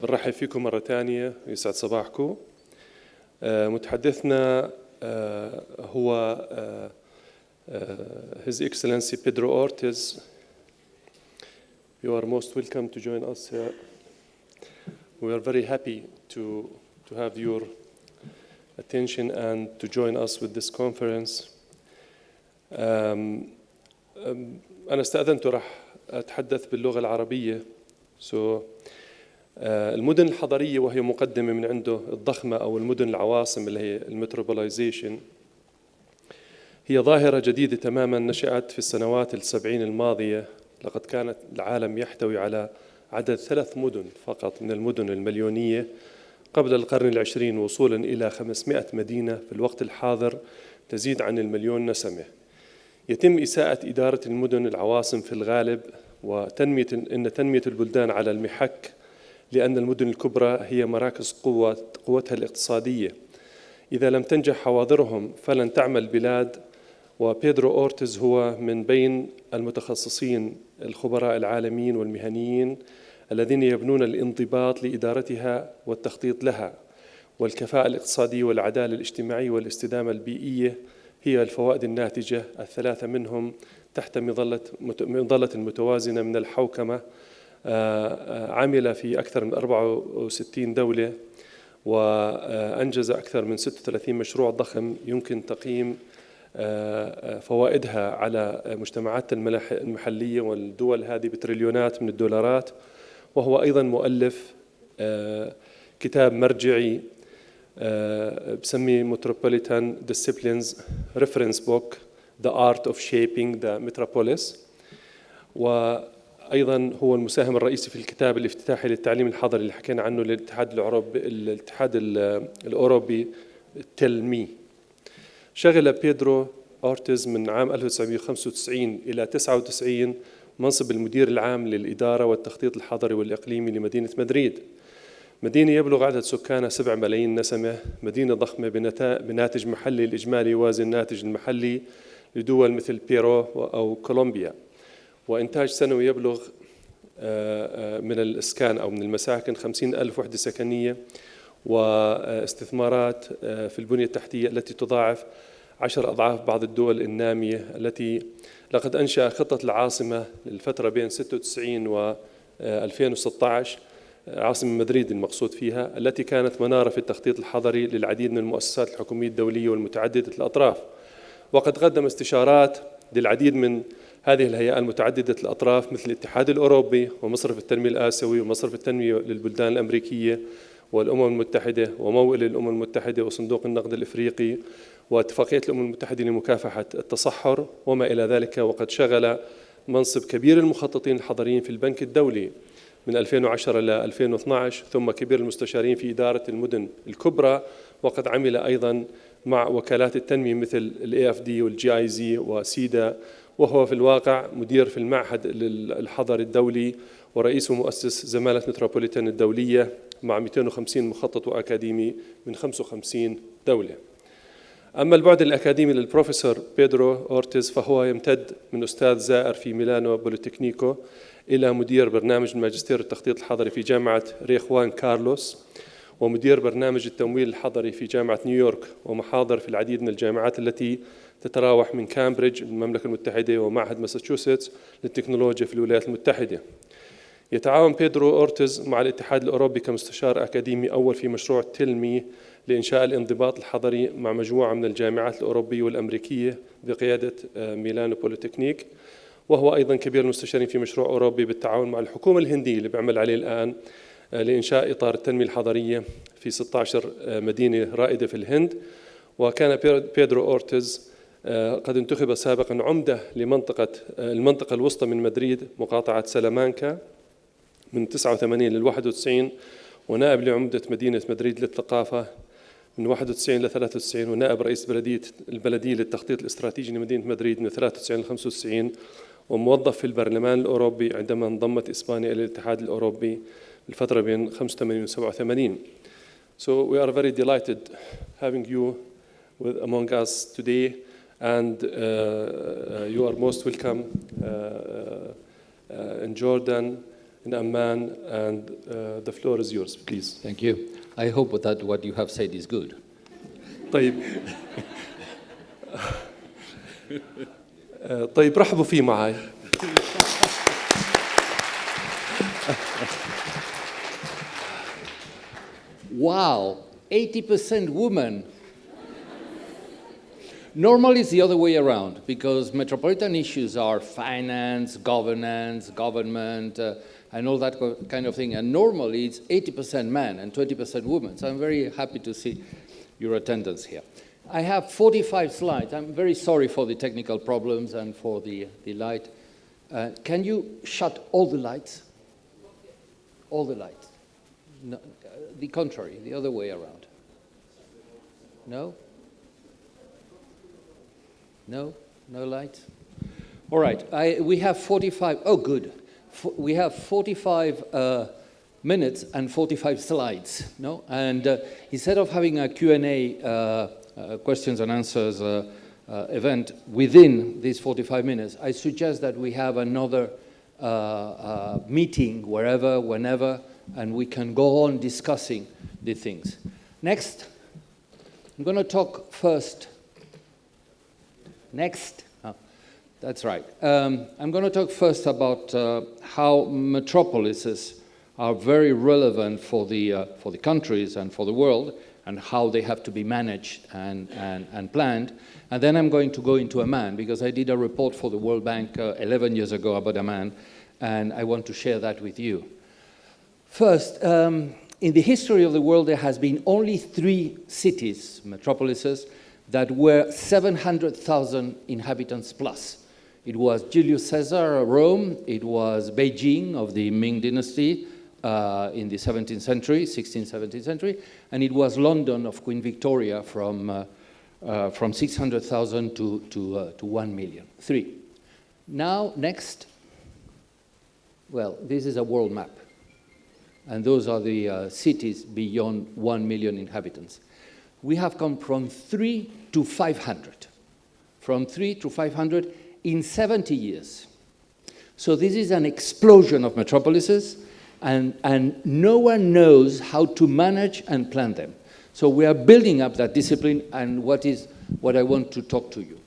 بنرحب فيكم مرة تانية، يسعد صباحكم. متحدثنا هو His Excellency Pedro Ortiz. You are most welcome to join us here. We are very happy to have your attention and to join us with this conference. أنا استأذنت راح أتحدث باللغة العربية. المدن الحضرية وهي مقدمة من عنده الضخمة أو المدن العواصم اللي هي المتروبولايزيشن هي ظاهرة جديدة تماما نشأت في السنوات السبعين الماضية. لقد كانت العالم يحتوي على عدد 3 مدن فقط من المدن المليونية قبل القرن العشرين، وصولا إلى 500 مدينة في الوقت الحاضر تزيد عن 1,000,000 نسمة. يتم إساءة إدارة المدن العواصم في الغالب تنمية البلدان على المحك، لأن المدن الكبرى هي مراكز قوتها الاقتصادية. إذا لم تنجح حواضرهم فلن تعمل البلاد. وبيدرو أورتيز هو من بين المتخصصين الخبراء العالميين والمهنيين الذين يبنون الانضباط لإدارتها والتخطيط لها، والكفاءة الاقتصادية والعدالة الاجتماعية والاستدامة البيئية هي الفوائد الناتجة الثلاثة منهم تحت مظلة متوازنة من الحوكمة. عمل في أكثر من 64 دولة وأنجز أكثر من 36 مشروع ضخم يمكن تقييم فوائدها على مجتمعات المحلية والدول هذه بتريليونات من الدولارات. وهو أيضا مؤلف كتاب مرجعي بسميه Metropolitan Disciplines Reference Book The Art of Shaping the Metropolis، وأيضا هو المساهم الرئيسي في الكتاب الافتتاحي للتعليم الحضري اللي حكينا عنه الاتحاد الأوروبي تلمي. شغل بيدرو أورتيز من عام 1995 إلى 99 منصب المدير العام للإدارة والتخطيط الحضري والإقليمي لمدينة مدريد، مدينة يبلغ عدد سكانها 7 ملايين نسمة، مدينة ضخمة بناتج محلي الإجمالي يوازي الناتج المحلي لدول مثل بيرو أو كولومبيا، وإنتاج سنوي يبلغ من الإسكان أو من المساكن 50,000 وحدة سكنية، واستثمارات في البنية التحتية التي تضاعف 10 أضعاف بعض الدول النامية. التي لقد أنشأ خطة العاصمة للفترة بين 96 و 2016 عاصمة مدريد المقصود فيها، التي كانت منارة في التخطيط الحضري للعديد من المؤسسات الحكومية الدولية والمتعددة الأطراف. وقد قدم استشارات للعديد من هذه الهيئات المتعددة الأطراف مثل الاتحاد الأوروبي ومصرف التنمية الآسيوي ومصرف التنمية للبلدان الأمريكية والأمم المتحدة وموئل الأمم المتحدة وصندوق النقد الإفريقي واتفاقية الأمم المتحدة لمكافحة التصحر وما إلى ذلك. وقد شغل منصب كبير المخططين الحضريين في البنك الدولي من 2010 إلى 2012، ثم كبير المستشارين في إدارة المدن الكبرى. وقد عمل أيضا مع وكالات التنمية مثل الAFD والGIZ وسيدا، وهو في الواقع مدير في المعهد الحضري الدولي ورئيس ومؤسس زمالة متروبوليتان الدولية مع 250 مخطط وأكاديمي من 55 دولة. أما البعد الأكاديمي للبروفيسور بيدرو أورتيز فهو يمتد من أستاذ زائر في ميلانو بوليتكنيكو إلى مدير برنامج الماجستير التخطيط الحضري في جامعة ري خوان كارلوس، ومدير برنامج التمويل الحضري في جامعة نيويورك، ومحاضر في العديد من الجامعات التي تتراوح من كامبريدج المملكة المتحدة ومعهد ماساتشوستس للتكنولوجيا في الولايات المتحدة. يتعاون بيدرو أورتيز مع الاتحاد الأوروبي كمستشار أكاديمي أول في مشروع تلمي لإنشاء الانضباط الحضري مع مجموعة من الجامعات الأوروبية والأمريكية بقيادة ميلانو بوليتكنيك. وهو أيضا كبير المستشارين في مشروع أوروبي بالتعاون مع الحكومة الهندية اللي بيعمل عليه الآن لإنشاء إطار التنمية الحضرية في 16 مدينة رائدة في الهند. وكان بيدرو أورتيز قد انتخب سابقا عمدة المنطقة الوسطى من مدريد مقاطعة سلامانكا من 89 لل 91، ونائب لعمدة مدينة مدريد للثقافة من 91 ل 93، ونائب رئيس البلدية للتخطيط الاستراتيجي لمدينة مدريد من 93 ل 95، وموظف في البرلمان الأوروبي عندما انضمت إسبانيا إلى الاتحاد الأوروبي الفترة بين 85 و 87. So we are very delighted having you among us today, and you are most welcome in Jordan, in Amman, and the floor is yours, please. Thank you. I hope that what you have said is good. طيب. طيب رحبوا فيه معي. Wow, 80% women. Normally it's the other way around, because metropolitan issues are finance, governance, government, and all that kind of thing. And normally it's 80% men and 20% women. So I'm very happy to see your attendance here. I have 45 slides. I'm very sorry for the technical problems and for the light. Can you shut all the lights? All the lights. No, the contrary, the other way around. No? No? No lights? All right, we have 45, oh good. We have 45 minutes and 45 slides, no? And instead of having a Q&A, questions and answers event within these 45 minutes, I suggest that we have another meeting wherever, whenever, and we can go on discussing the things. Next, I'm going to talk first. Next. Oh, that's right. I'm going to talk first about how metropolises are very relevant for the countries and for the world, and how they have to be managed and planned. And then I'm going to go into Amman, because I did a report for the World Bank 11 years ago about Amman, and I want to share that with you. First, in the history of the world, there has been only 3 cities, metropolises, that were 700,000 inhabitants plus. It was Julius Caesar, Rome. It was Beijing of the Ming Dynasty in the 17th century, 16th, 17th century. And it was London of Queen Victoria from 600,000 to 1 million. 3. Now, next. Well, this is a world map. And those are the cities beyond 1 million inhabitants. We have come from 3 to 500. From 3 to 500 in 70 years. So this is an explosion of metropolises, and no one knows how to manage and plan them. So we are building up that discipline, and what I want to talk to you.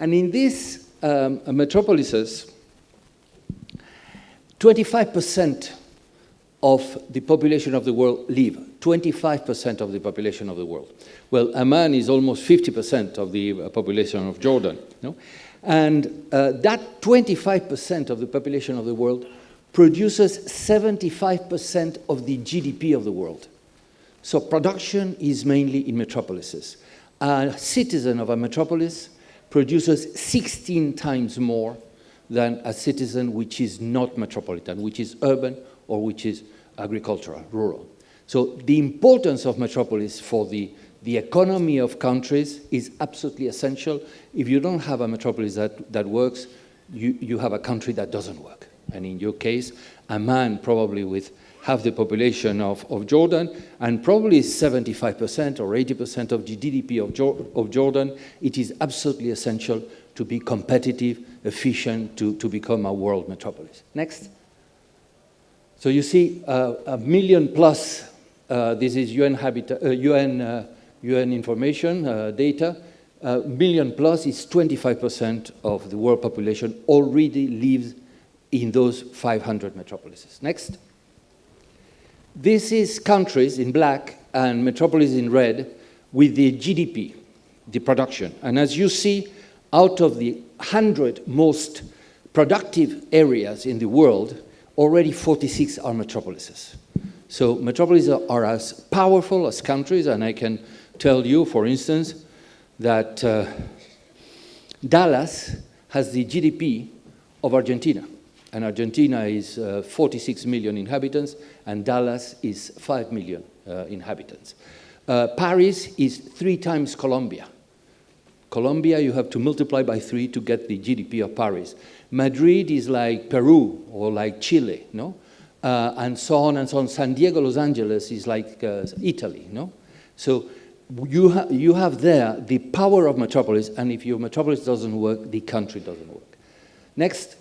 And in these metropolises, 25% of the population of the world live. 25% of the population of the world. Well, Amman is almost 50% of the population of Jordan. No? And that 25% of the population of the world produces 75% of the GDP of the world. So production is mainly in metropolises. A citizen of a metropolis produces 16 times more than a citizen which is not metropolitan, which is urban or which is agricultural, rural. So the importance of metropolis for the economy of countries is absolutely essential. If you don't have a metropolis that works, you have a country that doesn't work. And in your case, Amman probably with half the population of Jordan, and probably 75% or 80% of the GDP of Jordan, it is absolutely essential to be competitive, efficient, to become a world metropolis. Next. So you see a million plus, this is UN information data, million plus is 25% of the world population already lives in those 500 metropolises. Next. This is countries in black and metropolis in red with the GDP, the production. And as you see, out of the 100 most productive areas in the world, already 46 are metropolises. So metropolises are as powerful as countries, and I can tell you, for instance, that Dallas has the GDP of Argentina. And Argentina is 46 million inhabitants, and Dallas is 5 million inhabitants. Paris is 3 times Colombia. Colombia, you have to multiply by 3 to get the GDP of Paris. Madrid is like Peru or like Chile, no? And so on and so on. San Diego, Los Angeles is like Italy, no? So you have there the power of metropolis, and if your metropolis doesn't work, the country doesn't work. Next.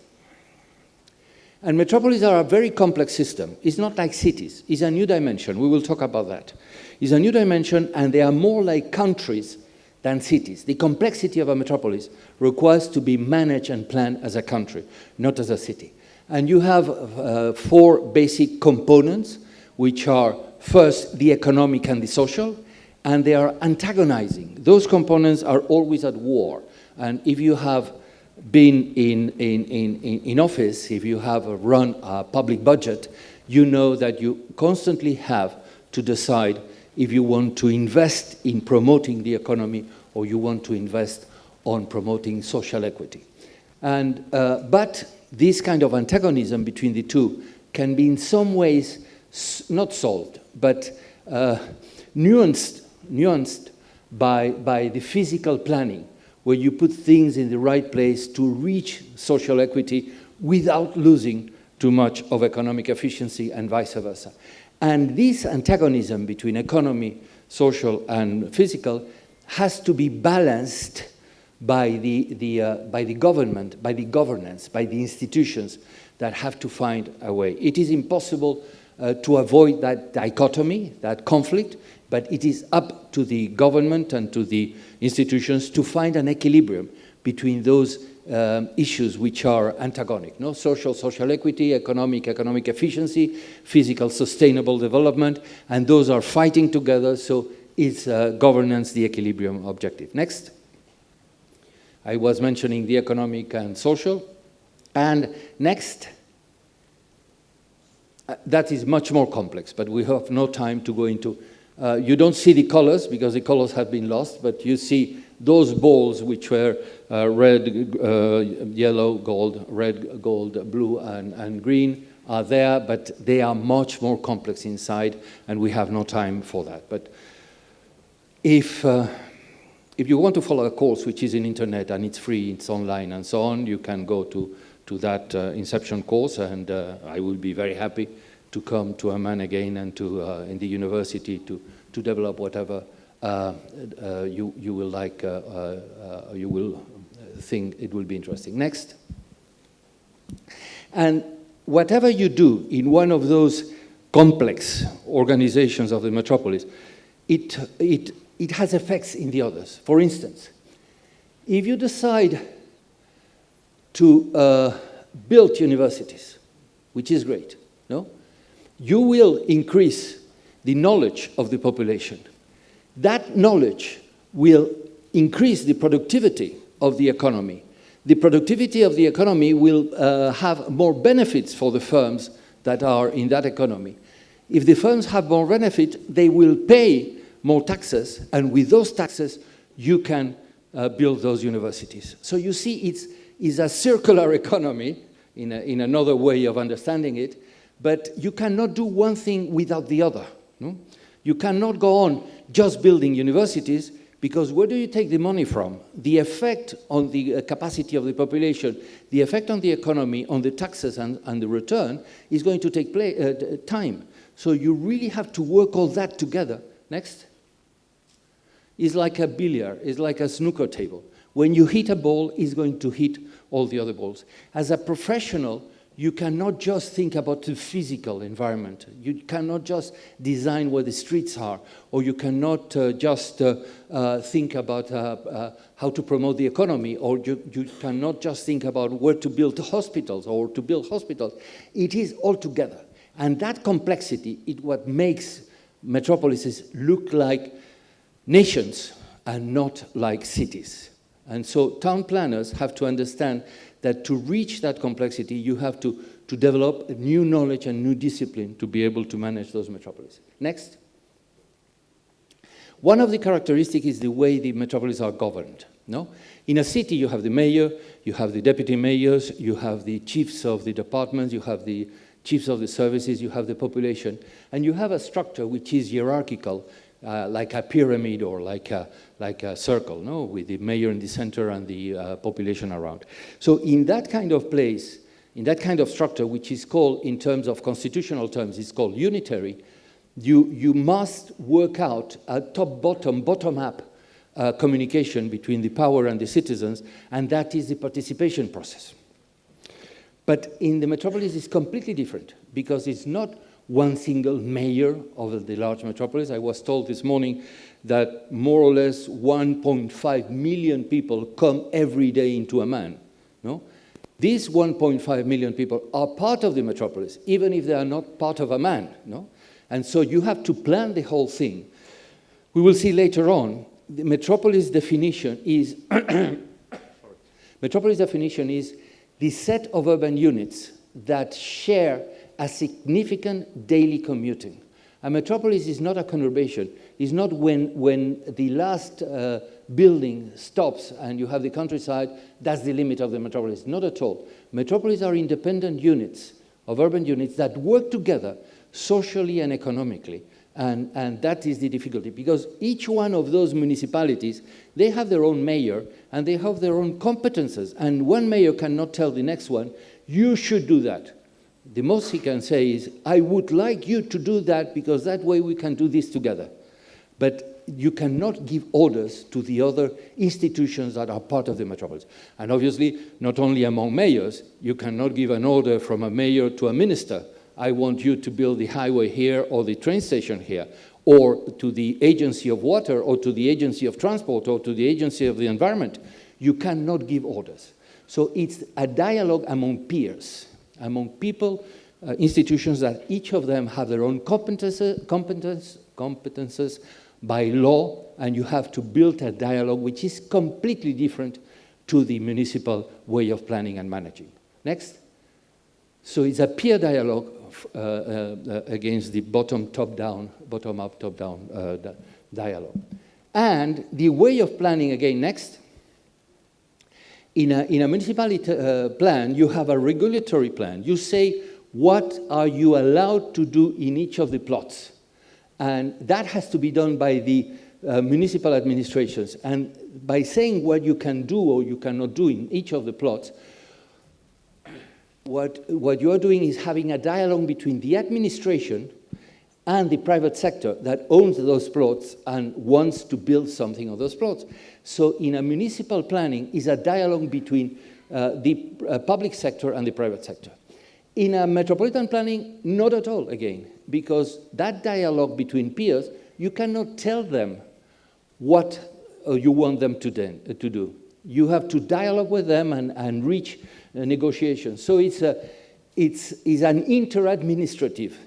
And metropolises are a very complex system. It's not like cities. It's a new dimension. We will talk about that. It's a new dimension, and they are more like countries than cities. The complexity of a metropolis requires to be managed and planned as a country, not as a city. And you have 4 basic components, which are first the economic and the social, and they are antagonizing. Those components are always at war. And if you have been in office, if you have run a public budget, you know that you constantly have to decide if you want to invest in promoting the economy or you want to invest on promoting social equity. And, but this kind of antagonism between the two can be in some ways not solved, but nuanced by the physical planning, where you put things in the right place to reach social equity without losing too much of economic efficiency and vice versa. And this antagonism between economy, social, and physical has to be balanced by the government, by the governance, by the institutions that have to find a way. It is impossible to avoid that dichotomy, that conflict, but it is up to the government and to the institutions to find an equilibrium between those issues which are antagonic, no? Social equity, economic efficiency, physical sustainable development, and those are fighting together, so it's governance, the equilibrium objective. Next. I was mentioning the economic and social. And next, that is much more complex, but we have no time to go into. You don't see the colors because the colors have been lost, but you see those balls which were red, yellow, gold, red, gold, blue, and green are there, but they are much more complex inside, and we have no time for that. But if you want to follow a course which is in internet and it's free, it's online and so on, you can go to that Inception course, and I will be very happy to come to Amman again and to in the university to develop whatever you will like, you will think it will be interesting. Next. And whatever you do in one of those complex organizations of the metropolis, it has effects in the others. For instance, if you decide to build universities, which is great, no? You will increase the knowledge of the population. That knowledge will increase the productivity of the economy. The productivity of the economy will have more benefits for the firms that are in that economy. If the firms have more benefit, they will pay more taxes, and with those taxes, you can build those universities. So you see, it's a circular economy, in another way of understanding it, but you cannot do one thing without the other. No? You cannot go on just building universities, because where do you take the money from? The effect on the capacity of the population, the effect on the economy, on the taxes and the return is going to take time. So you really have to work all that together. Next. It's like a billiard, it's like a snooker table. When you hit a ball, it's going to hit all the other balls. As a professional, you cannot just think about the physical environment. You cannot just design where the streets are, or you cannot just think about how to promote the economy, or you cannot just think about where to build hospitals or to build hospitals. It is all together. And that complexity is what makes metropolises look like nations and not like cities. And so town planners have to understand that to reach that complexity, you have to develop new knowledge and new discipline to be able to manage those metropolises. Next. One of the characteristics is the way the metropolises are governed. No? In a city, you have the mayor, you have the deputy mayors, you have the chiefs of the departments, you have the chiefs of the services, you have the population, and you have a structure which is hierarchical, like a pyramid or like a circle, no? With the mayor in the center and the population around. So in that kind of place, in that kind of structure, which is called, in terms of constitutional terms, it's called unitary, you must work out a top-bottom, bottom-up communication between the power and the citizens, and that is the participation process. But in the metropolis, it's completely different because it's not one single mayor of the large metropolis. I was told this morning that more or less 1.5 million people come every day into Amman. No? These 1.5 million people are part of the metropolis, even if they are not part of Amman. No? And so you have to plan the whole thing. We will see later on, the metropolis definition is metropolis definition is the set of urban units that share a significant daily commuting. A metropolis is not a conurbation. It's not when the last building stops and you have the countryside, that's the limit of the metropolis. Not at all. Metropolis are independent units of urban units that work together socially and economically. And that is the difficulty, because each one of those municipalities, they have their own mayor and they have their own competences. And one mayor cannot tell the next one, you should do that. The most he can say is, I would like you to do that because that way we can do this together. But you cannot give orders to the other institutions that are part of the metropolis. And obviously, not only among mayors, you cannot give an order from a mayor to a minister. I want you to build the highway here or the train station here, or to the agency of water, or to the agency of transport, or to the agency of the environment. You cannot give orders. So it's a dialogue among peers, among people, institutions that each of them have their own competences by law, and you have to build a dialogue which is completely different to the municipal way of planning and managing. Next. So it's a peer dialogue against the bottom-up, top-down dialogue. And the way of planning, again, next. In a municipality plan, you have a regulatory plan. You say, what are you allowed to do in each of the plots? And that has to be done by the municipal administrations. And by saying what you can do or you cannot do in each of the plots, what you are doing is having a dialogue between the administration and the private sector that owns those plots and wants to build something on those plots. So in a municipal planning is a dialogue between the public sector and the private sector. In a metropolitan planning, not at all, again, because that dialogue between peers, you cannot tell them what you want them to do. You have to dialogue with them and reach negotiations. So it's an inter-administrative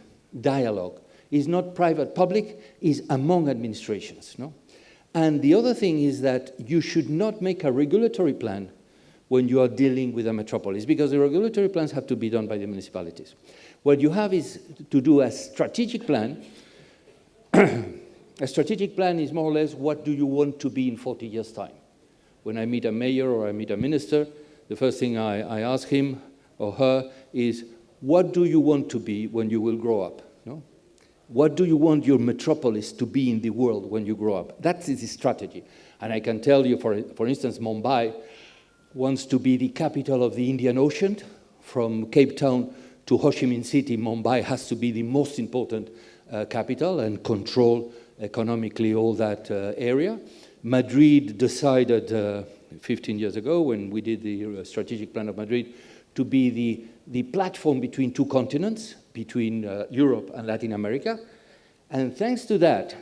dialogue. It's not private-public, it's among administrations. No? And the other thing is that you should not make a regulatory plan when you are dealing with a metropolis, because the regulatory plans have to be done by the municipalities. What you have is to do a strategic plan. A strategic plan is more or less, what do you want to be in 40 years' time? When I meet a mayor or I meet a minister, the first thing I ask him or her is, what do you want to be when you will grow up? No? What do you want your metropolis to be in the world when you grow up? That is the strategy. And I can tell you, for instance, Mumbai wants to be the capital of the Indian Ocean. From Cape Town to Ho Chi Minh City, Mumbai has to be the most important capital and control economically all that area. Madrid decided 15 years ago, when we did the strategic plan of Madrid, to be the platform between two continents, between Europe and Latin America. And thanks to that,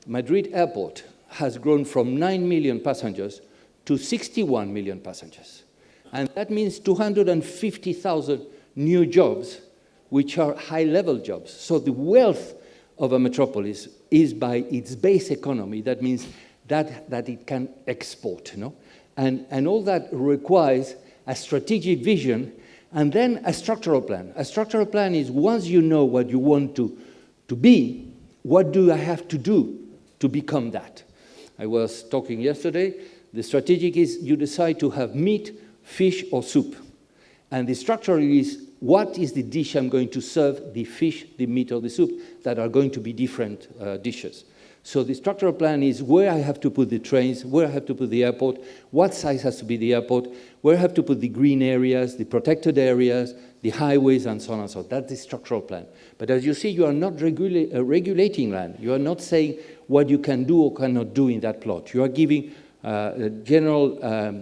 Madrid Airport has grown from 9 million passengers to 61 million passengers. And that means 250,000 new jobs, which are high-level jobs. So the wealth of a metropolis is by its base economy. That means that it can export, you know? And all that requires a strategic vision and then a structural plan. A structural plan is, once you know what you want to be, what do I have to do to become that? I was talking yesterday, the strategic is you decide to have meat, fish, or soup. And the structural is, what is the dish I'm going to serve, the fish, the meat, or the soup, that are going to be different dishes. So the structural plan is where I have to put the trains, where I have to put the airport, what size has to be the airport, where I have to put the green areas, the protected areas, the highways, and so on and so on. That's the structural plan. But as you see, you are not regulating land. You are not saying what you can do or cannot do in that plot. You are giving general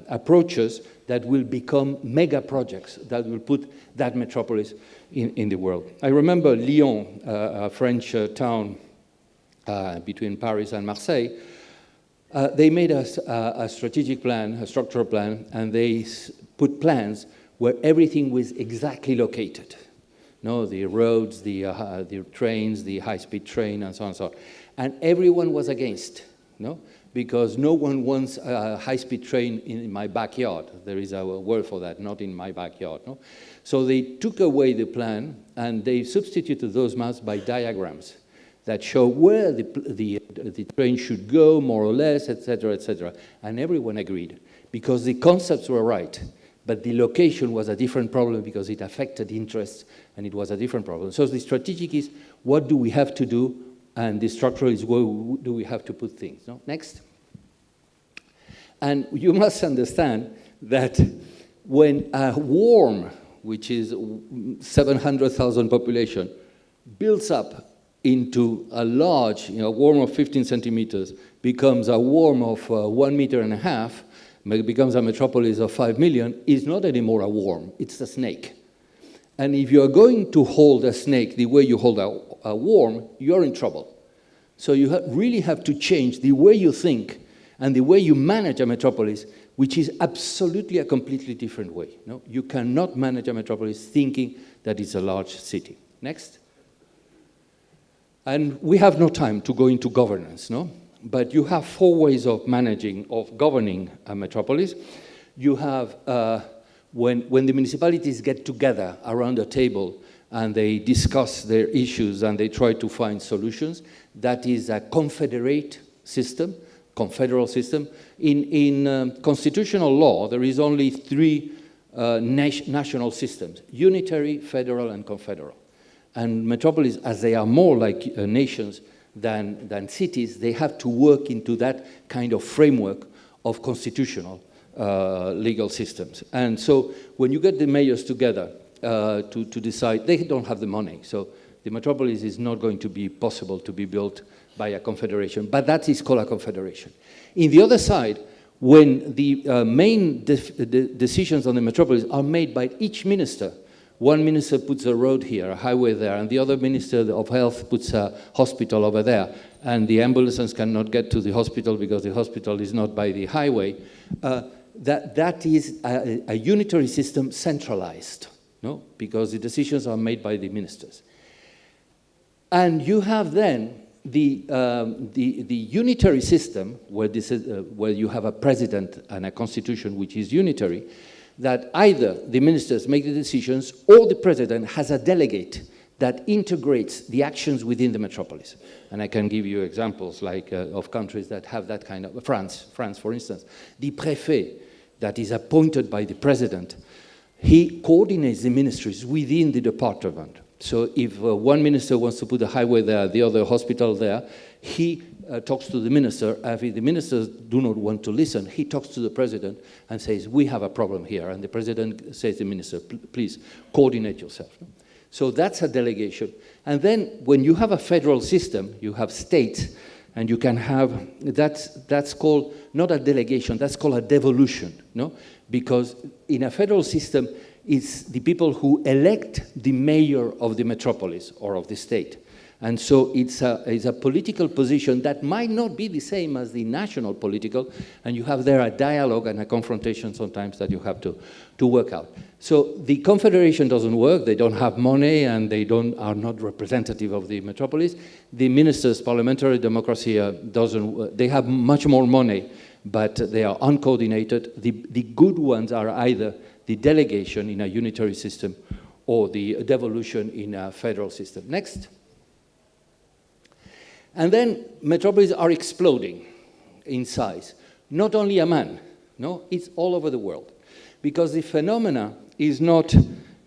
approaches that will become mega projects that will put that metropolis in the world. I remember Lyon, a French town between Paris and Marseille. They made a strategic plan, a structural plan, and they put plans where everything was exactly located. No, the roads, the trains, the high-speed train, and so on and so on. And everyone was against, no? Because no one wants a high-speed train in my backyard. There is a word for that, not in my backyard. No? So they took away the plan, and they substituted those maps by diagrams that show where the train should go, more or less, etc., etc. And everyone agreed, because the concepts were right, but the location was a different problem because it affected interests, and it was a different problem. So the strategic is, what do we have to do? And the structural is, where do we have to put things? No? Next. And you must understand that when a worm, which is 700,000 population, builds up into a large, worm of 15 centimeters, becomes a worm of 1.5 meters, becomes a metropolis of 5 million, is not anymore a worm, it's a snake. And if you are going to hold a snake the way you hold a worm, you're in trouble. So you really have to change the way you think and the way you manage a metropolis, which is absolutely a completely different way. No? You cannot manage a metropolis thinking that it's a large city. Next. And we have no time to go into governance, no? But you have 4 ways of governing a metropolis. You have, when the municipalities get together around a table and they discuss their issues and they try to find solutions, that is a confederal system. In constitutional law, there is only 3 national systems: unitary, federal, and confederal. And metropolis, as they are more like nations than cities, they have to work into that kind of framework of constitutional legal systems. And so when you get the mayors together to decide, they don't have the money. So the metropolis is not going to be possible to be built by a confederation, but that is called a confederation. In the other side, when the main decisions on the metropolis are made by each minister, one minister puts a road here, a highway there, and the other minister of health puts a hospital over there, and the ambulances cannot get to the hospital because the hospital is not by the highway. That is a unitary system, centralized, no? Because the decisions are made by the ministers. And you have then the unitary system, where you have a president and a constitution which is unitary, that either the ministers make the decisions or the president has a delegate that integrates the actions within the metropolis. And I can give you examples like of countries that have that kind of, France for instance. The préfet that is appointed by the president, he coordinates the ministries within the department. So if one minister wants to put a highway there, the other hospital there, he talks to the minister. If the ministers do not want to listen, he talks to the president and says, we have a problem here. And the president says to the minister, please coordinate yourself. So that's a delegation. And then when you have a federal system, you have states, and you can have, that's called not a delegation, that's called a devolution, no? Because in a federal system, it's the people who elect the mayor of the metropolis or of the state. And so it's a political position that might not be the same as the national political, and you have there a dialogue and a confrontation sometimes that you have to work out. So the confederation doesn't work, they don't have money, and they are not representative of the metropolis. The ministers, parliamentary democracy they have much more money, but they are uncoordinated. The good ones are either the delegation in a unitary system or the devolution in a federal system. Next. And then metropolises are exploding in size. Not only Amman, no, it's all over the world. Because the phenomena is not,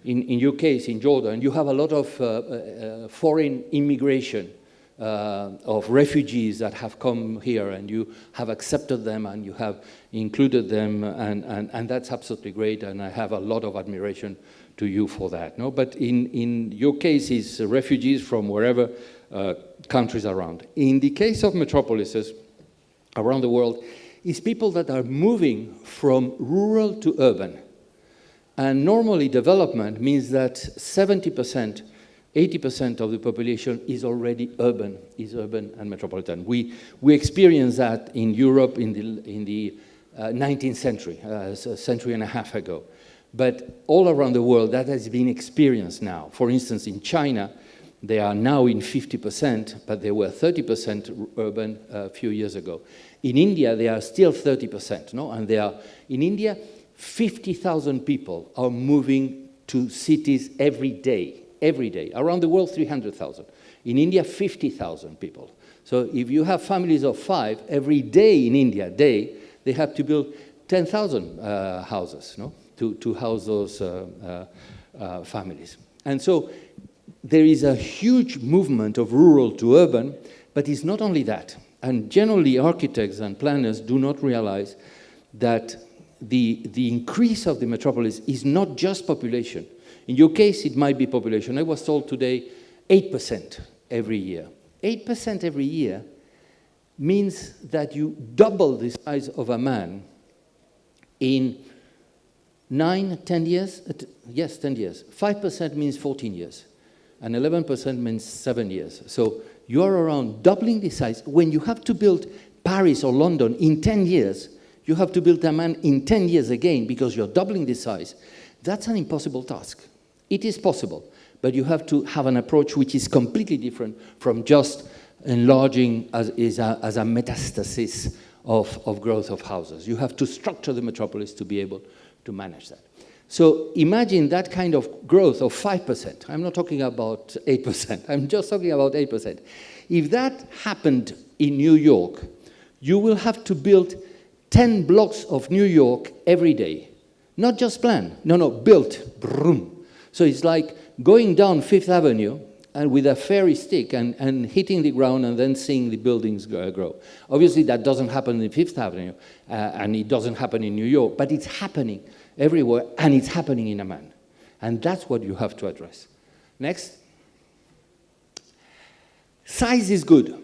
in your case, in Jordan, you have a lot of foreign immigration of refugees that have come here, and you have accepted them and you have included them, and that's absolutely great, and I have a lot of admiration to you for that. No? But in your case, it's refugees from wherever countries around. In the case of metropolises around the world, is people that are moving from rural to urban. And normally development means that 70%, 80% of the population is already urban, and metropolitan. We experienced that in Europe in the 19th century, a century and a half ago. But all around the world, that has been experienced now. For instance, in China, they are now in 50%, but they were 30% urban a few years ago. In India, they are still 30%, no? And they are, in India, 50,000 people are moving to cities every day. Around the world, 300,000. In India, 50,000 people. So if you have families of 5, every day in India, they have to build 10,000 houses, no? To house those families. And so there is a huge movement of rural to urban, but it's not only that. And generally, architects and planners do not realize that the increase of the metropolis is not just population. In your case, it might be population. I was told today 8% every year. 8% every year means that you double the size of a man in 9, 10 years? Yes, 10 years. 5% means 14 years. And 11% means 7 years. So you're around doubling the size. When you have to build Paris or London in 10 years, you have to build a man in 10 years again because you're doubling the size. That's an impossible task. It is possible, but you have to have an approach which is completely different from just enlarging as a metastasis of growth of houses. You have to structure the metropolis to be able to manage that. So imagine that kind of growth of 5%. I'm not talking about 8%. I'm just talking about 8%. If that happened in New York, you will have to build 10 blocks of New York every day. Not just plan. No, built. Broom. So it's like going down Fifth Avenue and with a fairy stick and hitting the ground and then seeing the buildings grow. Obviously, that doesn't happen in Fifth Avenue, and it doesn't happen in New York, but it's happening everywhere, and it's happening in Amman. And that's what you have to address. Next. Size is good.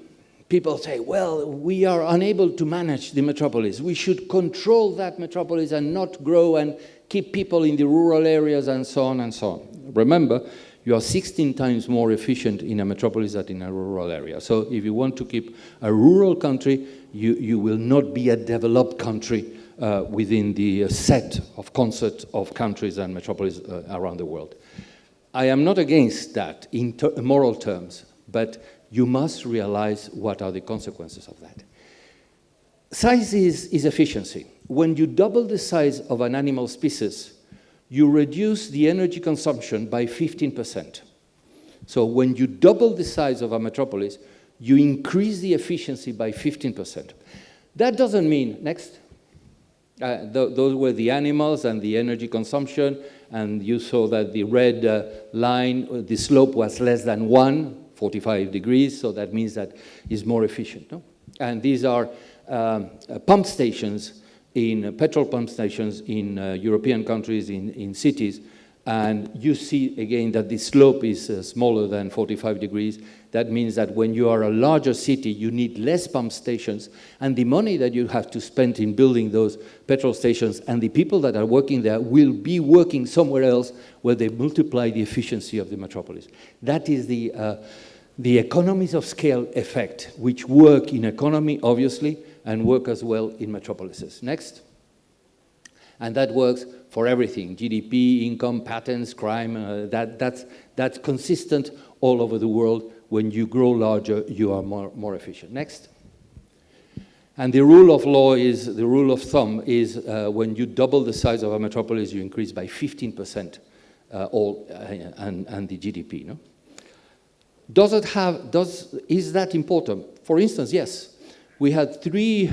People say, well, we are unable to manage the metropolis. We should control that metropolis and not grow and keep people in the rural areas and so on and so on. Remember, you are 16 times more efficient in a metropolis than in a rural area. So if you want to keep a rural country, you will not be a developed country within the set of concept of countries and metropolis around the world. I am not against that in moral terms, but you must realize what are the consequences of that. Size is efficiency. When you double the size of an animal species, you reduce the energy consumption by 15%. So when you double the size of a metropolis, you increase the efficiency by 15%. That doesn't mean, next, those were the animals and the energy consumption, and you saw that the red line, the slope was less than 45 degrees, so that means that it's more efficient. No? And these are pump stations, petrol pump stations in European countries, in cities, and you see again that the slope is smaller than 45 degrees. That means that when you are a larger city, you need less pump stations, and the money that you have to spend in building those petrol stations and the people that are working there will be working somewhere else where they multiply the efficiency of the metropolis. That is the economies of scale effect, which work in economy, obviously, and work as well in metropolises. Next. And that works for everything, GDP, income, patents, crime, that's consistent all over the world. When you grow larger, you are more efficient. Next. And the rule of law is, the rule of thumb is when you double the size of a metropolis, you increase by 15% and the GDP, no? Is that important? For instance, yes. We had 3,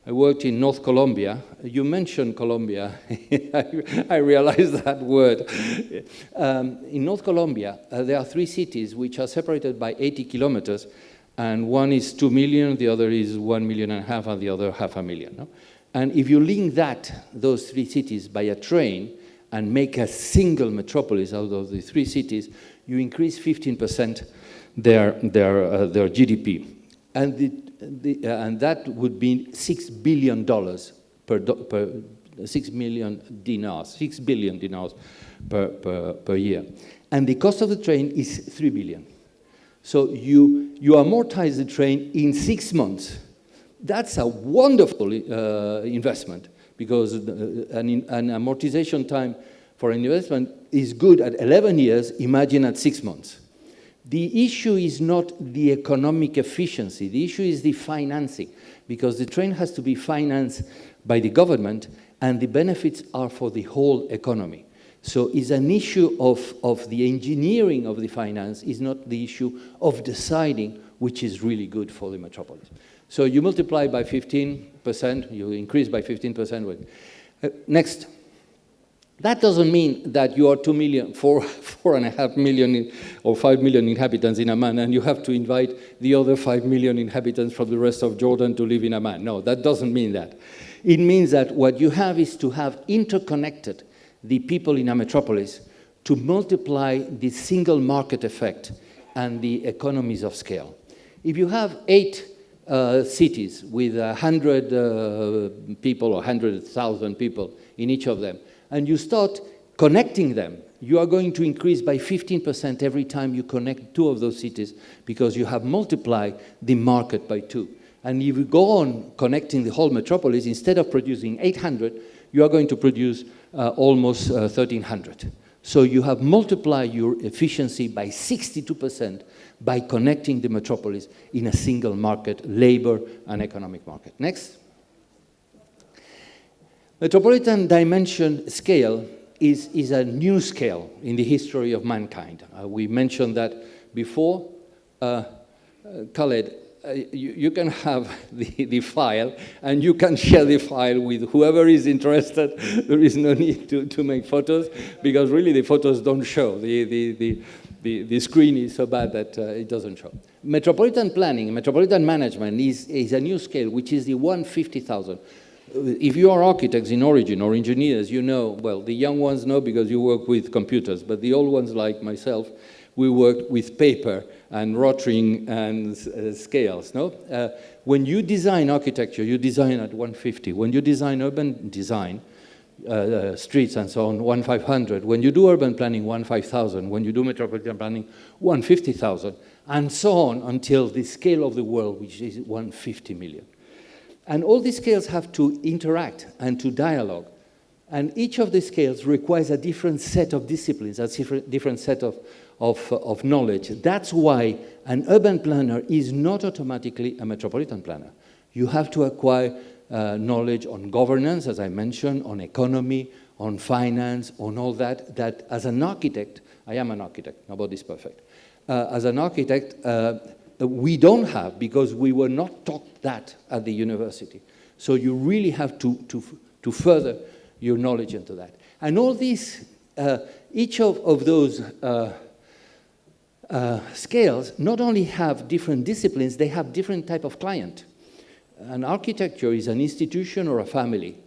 I worked in North Colombia. You mentioned Colombia. I realized that word. In North Colombia, there are 3 cities which are separated by 80 kilometers, and one is 2 million, the other is 1.5 million, and the other 500,000. No? And if you link those 3 cities by a train and make a single metropolis out of the 3 cities, you increase 15% their GDP. and that would be $6 billion per 6 million dinars, 6 billion dinars per year. And the cost of the train is 3 billion. So you amortize the train in 6 months. That's a wonderful investment, because an amortization time for an investment is good at 11 years, imagine at 6 months. The issue is not the economic efficiency, the issue is the financing, because the train has to be financed by the government, and the benefits are for the whole economy. So it's an issue of the engineering of the finance, is not the issue of deciding which is really good for the metropolis. So you multiply by 15%, you increase by 15%. Next. That doesn't mean that you are 2 million, 4.5 million or 5 million inhabitants in Amman, and you have to invite the other 5 million inhabitants from the rest of Jordan to live in Amman. No, that doesn't mean that. It means that what you have is to have interconnected the people in a metropolis to multiply the single market effect and the economies of scale. If you have 8 cities with 100 people or 100,000 people in each of them, and you start connecting them, you are going to increase by 15% every time you connect 2 of those cities, because you have multiplied the market by 2. And if you go on connecting the whole metropolis, instead of producing 800, you are going to produce almost 1,300. So you have multiplied your efficiency by 62% by connecting the metropolis in a single market, labor and economic market. Next. Metropolitan dimension scale is a new scale in the history of mankind. We mentioned that before. Khaled, you can have the file, and you can share the file with whoever is interested. There is no need to make photos, because really the photos don't show. The screen is so bad that it doesn't show. Metropolitan planning, metropolitan management is a new scale, which is the 150,000. If you are architects in origin or engineers, you know, well, the young ones know because you work with computers, but the old ones like myself, we work with paper and rotring and scales, no? When you design architecture, you design at 150. When you design urban design, streets and so on, 1,500. When you do urban planning, 1,500. When you do metropolitan planning, 150,000. And so on until the scale of the world, which is 150 million. And all these scales have to interact and to dialogue. And each of the scales requires a different set of disciplines, a different set of knowledge. That's why an urban planner is not automatically a metropolitan planner. You have to acquire knowledge on governance, as I mentioned, on economy, on finance, on all that as an architect, I am an architect, nobody's perfect. As an architect, we don't have, because we were not taught that at the university. So you really have to further your knowledge into that. And all these, each of those scales not only have different disciplines, they have different type of client. An architecture is an institution or a family.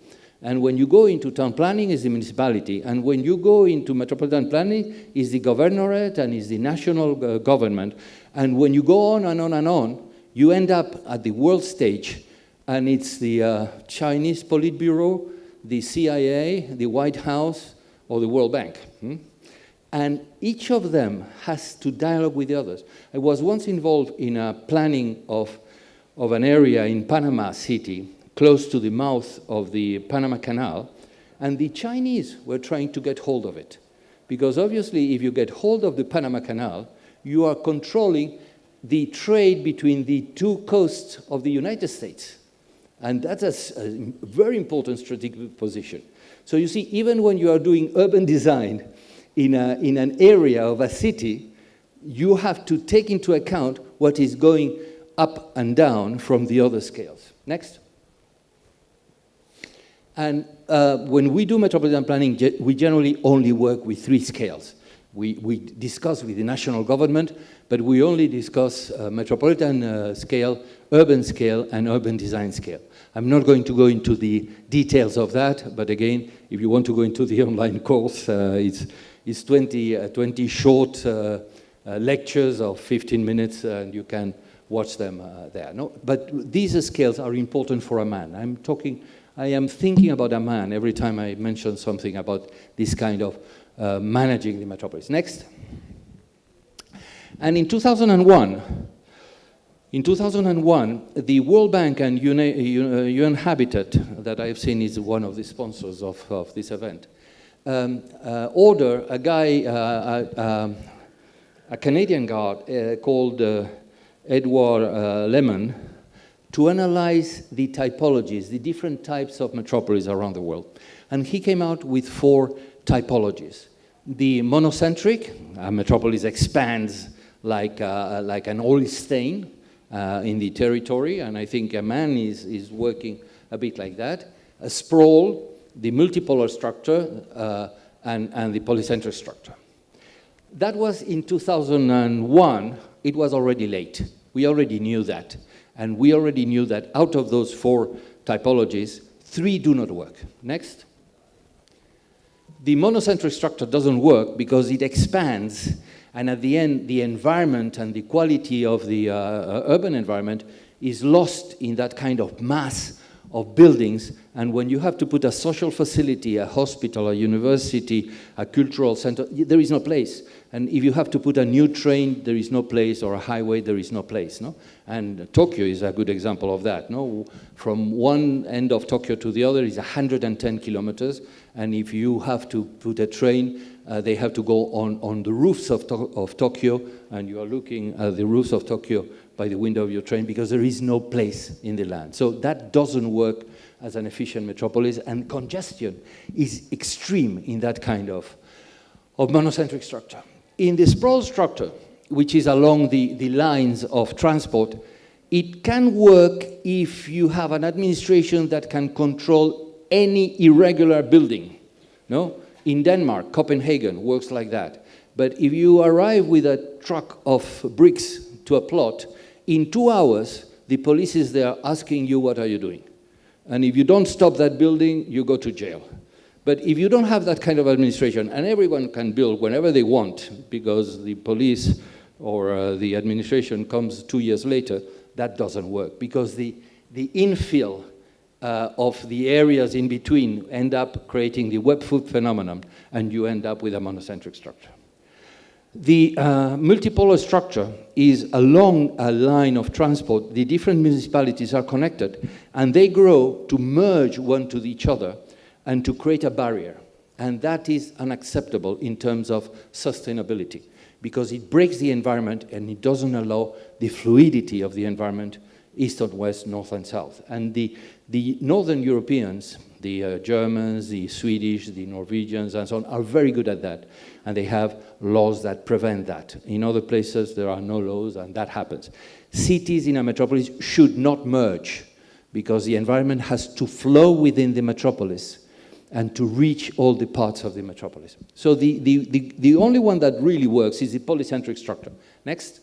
And when you go into town planning, is the municipality. And when you go into metropolitan planning, is the governorate and is the national government. And when you go on and on and on, you end up at the world stage. And it's the Chinese Politburo, the CIA, the White House, or the World Bank. And each of them has to dialogue with the others. I was once involved in a planning of an area in Panama City, close to the mouth of the Panama Canal, and the Chinese were trying to get hold of it. Because obviously, if you get hold of the Panama Canal, you are controlling the trade between the 2 coasts of the United States. And that's a very important strategic position. So you see, even when you are doing urban design in an area of a city, you have to take into account what is going up and down from the other scales. Next. And when we do metropolitan planning, we generally only work with 3 scales. We discuss with the national government, but we only discuss metropolitan scale, urban scale, and urban design scale. I'm not going to go into the details of that, but again, if you want to go into the online course, it's 20 short lectures of 15 minutes, and you can watch them there. No? But these scales are important for Amman. I am thinking about Amman every time I mention something about this kind of managing the metropolis. Next. And in 2001, the World Bank and UN Habitat, that I've seen is one of the sponsors of this event, order a guy, a Canadian guy called Edward Lemon, to analyze the typologies, the different types of metropolis around the world. And he came out with 4 typologies. The monocentric, a metropolis expands like an oil stain in the territory, and I think Amman is working a bit like that. A sprawl, the multipolar structure, and the polycentric structure. That was in 2001. It was already late. We already knew that. And we already knew that out of those 4 typologies, 3 do not work. Next. The monocentric structure doesn't work because it expands, and at the end, the environment and the quality of the urban environment is lost in that kind of mass of buildings. And when you have to put a social facility, a hospital, a university, a cultural center, there is no place. And if you have to put a new train, there is no place, or a highway, there is no place. No? And Tokyo is a good example of that. No? From one end of Tokyo to the other is 110 kilometers. And if you have to put a train, they have to go on the roofs of Tokyo, and you are looking at the roofs of Tokyo by the window of your train because there is no place in the land. So that doesn't work as an efficient metropolis, and congestion is extreme in that kind of monocentric structure. In the sprawl structure, which is along the lines of transport, it can work if you have an administration that can control any irregular building. No? In Denmark, Copenhagen works like that. But if you arrive with a truck of bricks to a plot, in 2 hours, the police is there asking you, what are you doing? And if you don't stop that building, you go to jail. But if you don't have that kind of administration, and everyone can build whenever they want, because the police or the administration comes 2 years later, that doesn't work, because the infill of the areas in between end up creating the webfoot phenomenon, and you end up with a monocentric structure. The multipolar structure is along a line of transport. The different municipalities are connected, and they grow to merge one to each other and to create a barrier. And that is unacceptable in terms of sustainability, because it breaks the environment and it doesn't allow the fluidity of the environment, east and west, north and south. And the Northern Europeans, the Germans, the Swedish, the Norwegians, and so on, are very good at that. And they have laws that prevent that. In other places, there are no laws, and that happens. Cities in a metropolis should not merge, because the environment has to flow within the metropolis and to reach all the parts of the metropolis. So the only one that really works is the polycentric structure. Next.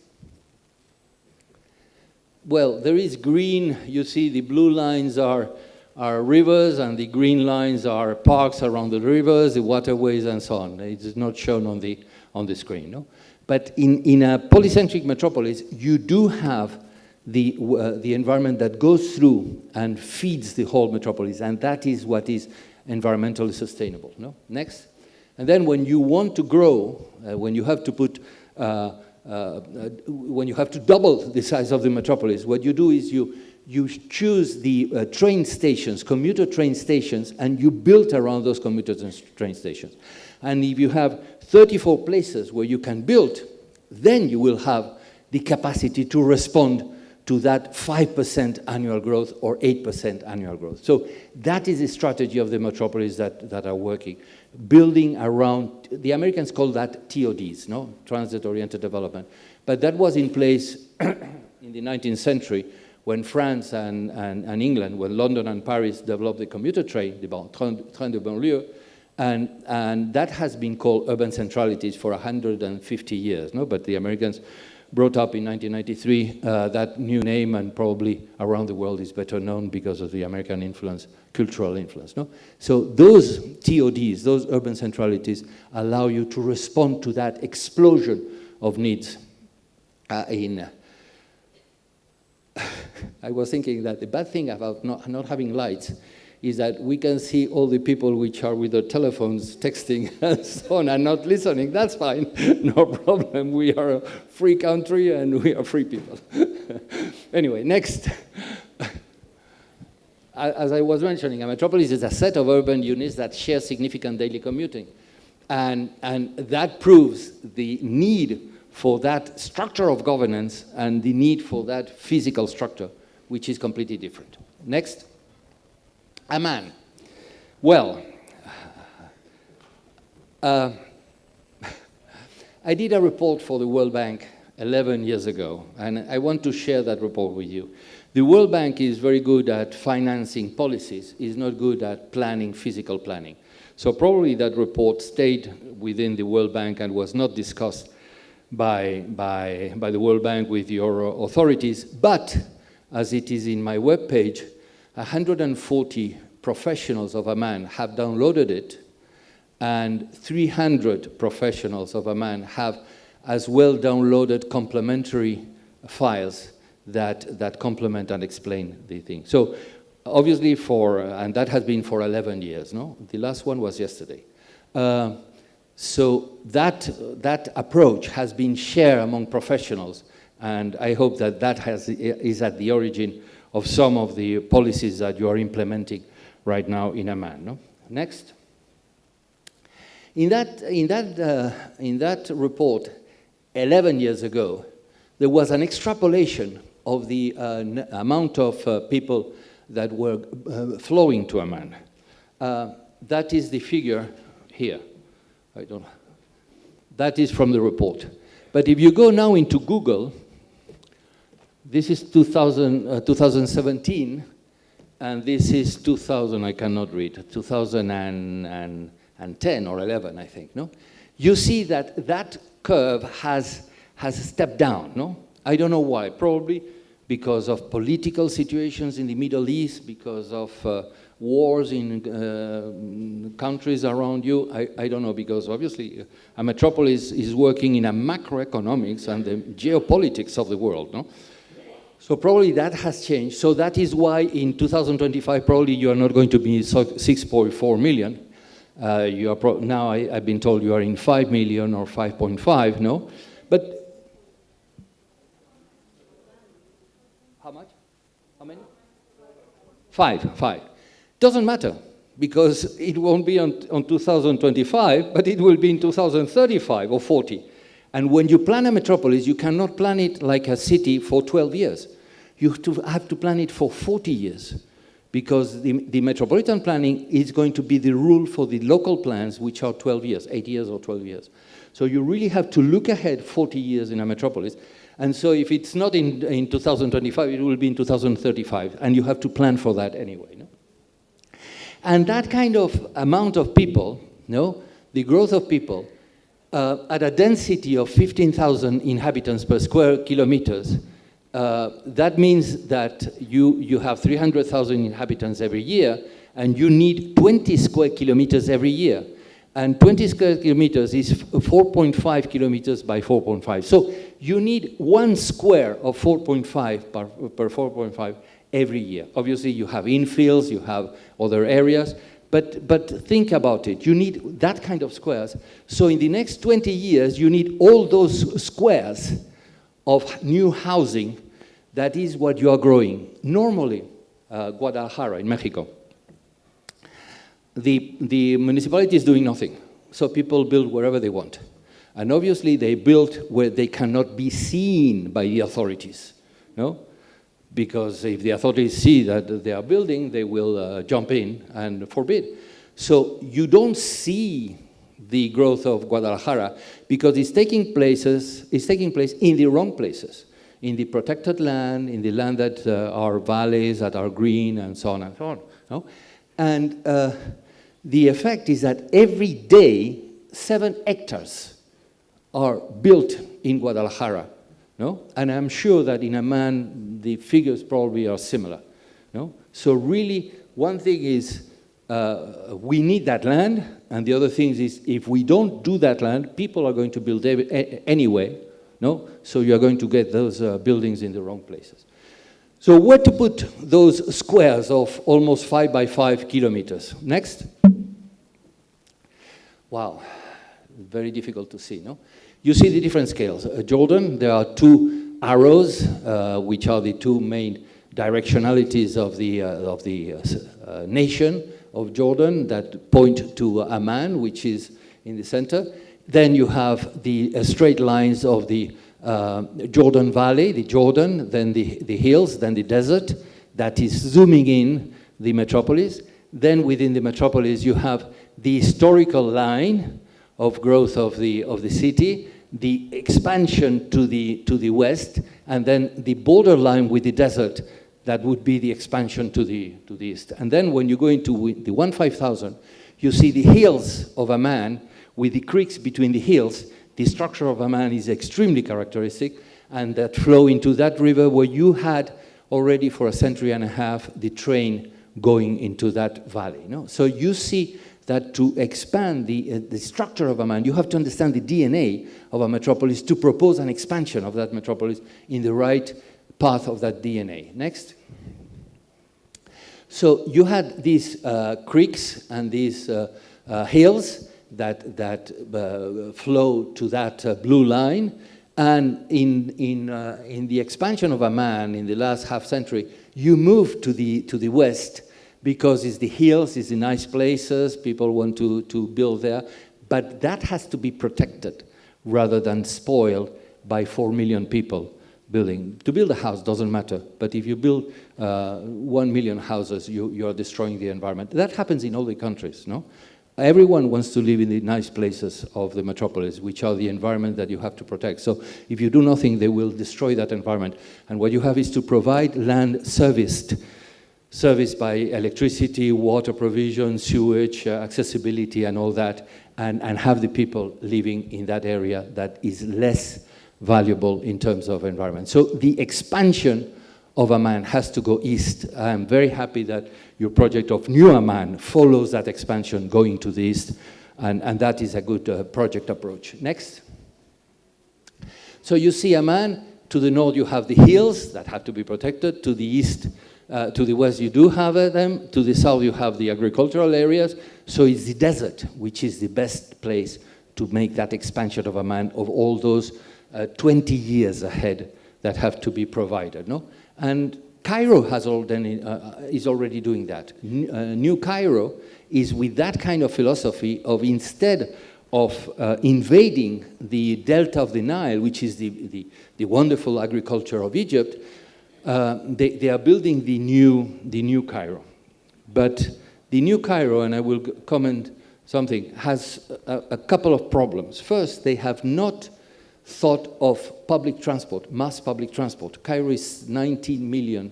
Well, there is green. You see the blue lines are rivers, and the green lines are parks around the rivers, the waterways, and so on. It is not shown on the screen. No? But in a polycentric metropolis, you do have the environment that goes through and feeds the whole metropolis, and that is what is environmentally sustainable. No? Next. And then when you want to grow, when you have to put when you have to double the size of the metropolis, what you do is you choose the train stations, commuter train stations, and you build around those commuter train stations. And if you have 34 places where you can build, then you will have the capacity to respond to that 5% annual growth or 8% annual growth. So that is the strategy of the metropolis that are working. Building around, the Americans call that TODs, no? Transit-oriented development. But that was in place in the 19th century when France and England, when London and Paris developed the commuter train, the train de banlieue, and that has been called urban centralities for 150 years, no? But the Americans brought up in 1993 that new name, and probably around the world is better known because of the American influence, cultural influence. No? So those TODs, those urban centralities, allow you to respond to that explosion of needs in I was thinking that the bad thing about not having lights is that we can see all the people which are with their telephones texting and so on and not listening. That's fine, no problem. We are a free country and we are free people. Anyway, next. As I was mentioning, a metropolis is a set of urban units that share significant daily commuting. And that proves the need for that structure of governance and the need for that physical structure, which is completely different. Next. Amman. Well, I did a report for the World Bank 11 years ago, and I want to share that report with you. The World Bank is very good at financing policies, is not good at planning, physical planning. So probably that report stayed within the World Bank and was not discussed by the World Bank with your authorities, but as it is in my webpage, 140 professionals of Amman have downloaded it, and 300 professionals of Amman have as well downloaded complementary files that complement and explain the thing. So obviously and that has been for 11 years, no? The last one was yesterday. So that approach has been shared among professionals, and I hope that is at the origin of some of the policies that you are implementing right now in Amman. No? Next. In that report, 11 years ago, there was an extrapolation of the amount of people that were flowing to Amman. That is the figure here. That is from the report. But if you go now into Google, this is 2017, and this is 2000, I cannot read, 2010 or 11, I think, no? You see that curve has stepped down, no? I don't know why, probably because of political situations in the Middle East, because of wars in countries around you. I don't know, because obviously a metropolis is working in a macroeconomics and the geopolitics of the world, no? So probably that has changed. So that is why in 2025, probably you are not going to be 6.4 million. You are now I've been told you are in 5 million or 5.5, no? But how much? How many? Five. Doesn't matter, because it won't be on 2025, but it will be in 2035 or 40. And when you plan a metropolis, you cannot plan it like a city for 12 years. You have to plan it for 40 years, because the metropolitan planning is going to be the rule for the local plans, which are 12 years, 8 years or 12 years. So you really have to look ahead 40 years in a metropolis. And so if it's not in 2025, it will be in 2035, and you have to plan for that anyway. No? And that kind of amount of people, no, the growth of people, at a density of 15,000 inhabitants per square kilometers, that means that you have 300,000 inhabitants every year, and you need 20 square kilometers every year. And 20 square kilometers is 4.5 kilometers by 4.5. So you need 1 square of 4.5 per 4.5 every year. Obviously, you have infills, you have other areas, but think about it. You need that kind of squares. So in the next 20 years, you need all those squares of new housing. That is what you are growing. Normally, Guadalajara in Mexico, the municipality is doing nothing. So people build wherever they want. And obviously, they build where they cannot be seen by the authorities, no? Because if the authorities see that they are building, they will jump in and forbid. So you don't see the growth of Guadalajara because it's taking place in the wrong places, in the protected land, in the land that are valleys, that are green, and so on and so on. No? And the effect is that every day, 7 hectares are built in Guadalajara. No? And I'm sure that in Amman, the figures probably are similar. No? So really, one thing is we need that land, and the other thing is if we don't do that land, people are going to build anyway. No? So you're going to get those buildings in the wrong places. So where to put those squares of almost 5 by 5 kilometers? Next. Wow, very difficult to see, no? You see the different scales. Jordan, there are two arrows, which are the two main directionalities of the nation of Jordan that point to Amman, which is in the center. Then you have the straight lines of the Jordan Valley, the Jordan, then the hills, then the desert that is zooming in the metropolis. Then within the metropolis you have the historical line of growth of the city, the expansion to the west, and then the borderline with the desert that would be the expansion to the east. And then when you go into the 15,000, you see the hills of Amman with the creeks between the hills. The structure of Amman is extremely characteristic, and that flow into that river where you had already for a century and a half the train going into that valley. No? So you see that to expand the structure of Amman, you have to understand the DNA of a metropolis to propose an expansion of that metropolis in the right path of that DNA. Next. So you had these creeks and these hills that flow to that blue line, and in the expansion of Amman in the last half century, you move to the west because it's the hills, it's the nice places, people want to build there, but that has to be protected rather than spoiled by 4 million people building. To build a house doesn't matter, but if you build 1 million houses, you are destroying the environment. That happens in all the countries, no? Everyone wants to live in the nice places of the metropolis, which are the environment that you have to protect. So if you do nothing, they will destroy that environment. And what you have is to provide land serviced by electricity, water provision, sewage, accessibility, and all that, and have the people living in that area that is less valuable in terms of environment. So the expansion of Amman has to go east. I'm very happy that your project of New Amman follows that expansion going to the east, and that is a good project approach. Next. So you see Amman, to the north you have the hills that have to be protected, to the east, to the west you do have them, to the south you have the agricultural areas, so it's the desert which is the best place to make that expansion of Amman of all those 20 years ahead that have to be provided, no? And Cairo is already doing that. New Cairo is with that kind of philosophy of, instead of invading the delta of the Nile, which is the wonderful agriculture of Egypt, they are building the new Cairo. But the new Cairo, and I will comment something, has a couple of problems. First, they have not thought of public transport, mass public transport. Cairo is 19 million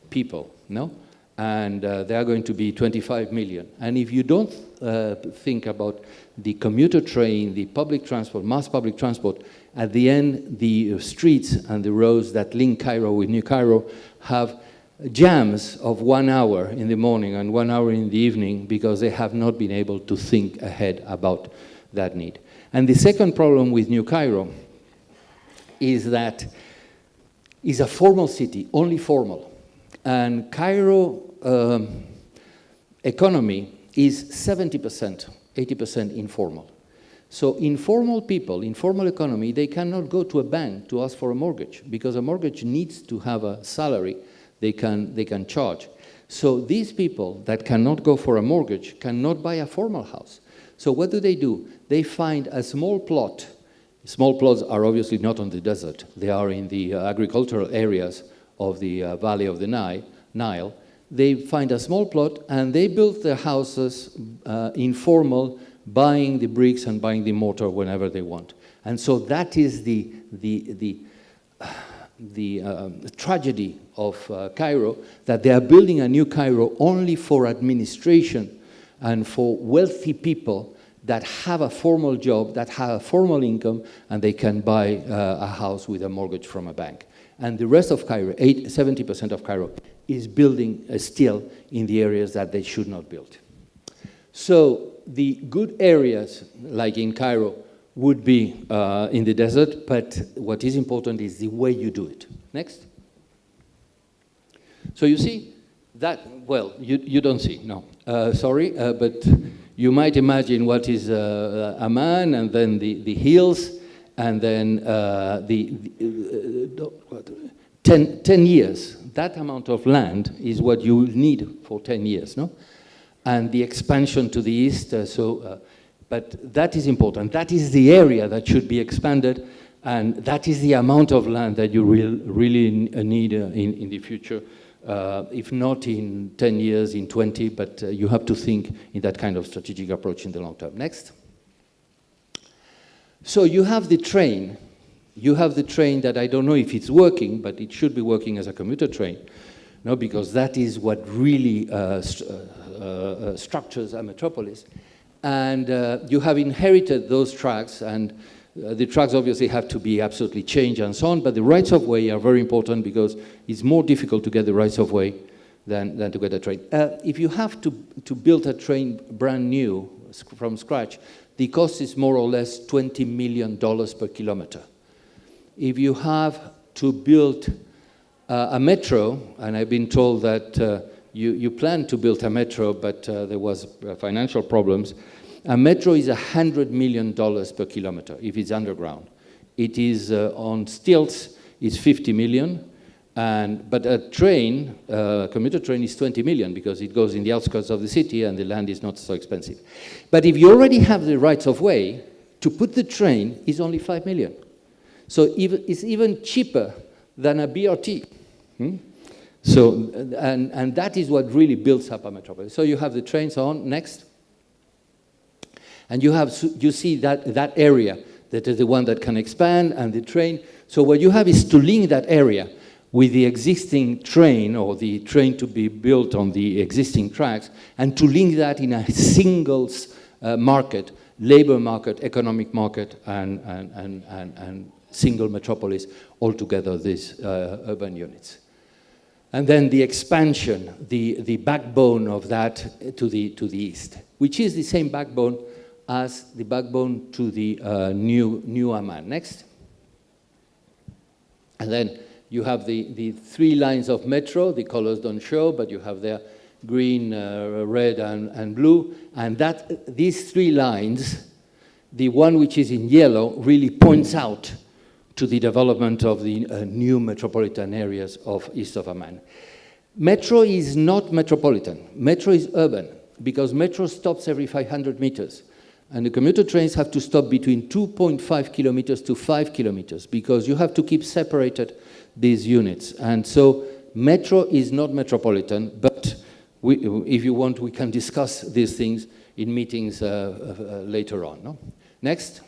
people, no? And there are going to be 25 million. And if you don't think about the commuter train, the public transport, mass public transport, at the end, the streets and the roads that link Cairo with New Cairo have jams of 1 hour in the morning and 1 hour in the evening because they have not been able to think ahead about that need. And the second problem with New Cairo is that it's a formal city, only formal. And Cairo economy is 70%, 80% informal. So informal people, informal economy, they cannot go to a bank to ask for a mortgage because a mortgage needs to have a salary they can charge. So these people that cannot go for a mortgage cannot buy a formal house. So what do? They find a small plot. Small plots are obviously not on the desert. They are in the agricultural areas of the valley of the Nile. They find a small plot and they build their houses informal, buying the bricks and buying the mortar whenever they want. And so that is the tragedy of Cairo, that they are building a new Cairo only for administration and for wealthy people that have a formal job, that have a formal income, and they can buy a house with a mortgage from a bank. And the rest of Cairo, 70% of Cairo, is building still in the areas that they should not build. So the good areas, like in Cairo, would be in the desert, but what is important is the way you do it. Next. So you see that, well, you don't see, no. Sorry, but you might imagine what is Amman, and then the hills, and then 10 years. That amount of land is what you need for 10 years, no? And the expansion to the east, but that is important. That is the area that should be expanded, and that is the amount of land that you really need in the future. If not in 10 years, in 20, but you have to think in that kind of strategic approach in the long term. Next. So you have the train. You have the train that I don't know if it's working, but it should be working as a commuter train, no, because that is what really structures a metropolis. And you have inherited those tracks, and the tracks obviously have to be absolutely changed and so on, but the rights of way are very important because it's more difficult to get the rights of way than to get a train. If you have to build a train brand new from scratch, the cost is more or less $20 million per kilometer. If you have to build a metro, and I've been told that you plan to build a metro, but there was financial problems, a metro is $100 million per kilometer if it's underground. It is on stilts, it's 50 million, but a train, commuter train, is 20 million because it goes in the outskirts of the city and the land is not so expensive. But if you already have the rights of way, to put the train is only 5 million. So it's even cheaper than a BRT. So, and that is what really builds up a metropolis. So you have the trains on, next. And you see that area, that is the one that can expand, and the train. So what you have is to link that area with the existing train, or the train to be built on the existing tracks, and to link that in a single market, labor market, economic market, and single metropolis, all together, these urban units. And then the expansion, the backbone of that to the east, which is the same backbone as the backbone to the new Amman. Next. And then you have the 3 lines of metro. The colors don't show, but you have there green, red, and blue. And these 3 lines, the one which is in yellow, really points out to the development of the new metropolitan areas of east of Amman. Metro is not metropolitan. Metro is urban, because metro stops every 500 meters. And the commuter trains have to stop between 2.5 kilometers to 5 kilometers, because you have to keep separated these units. And so metro is not metropolitan, but if you want, we can discuss these things in meetings later on. No? Next.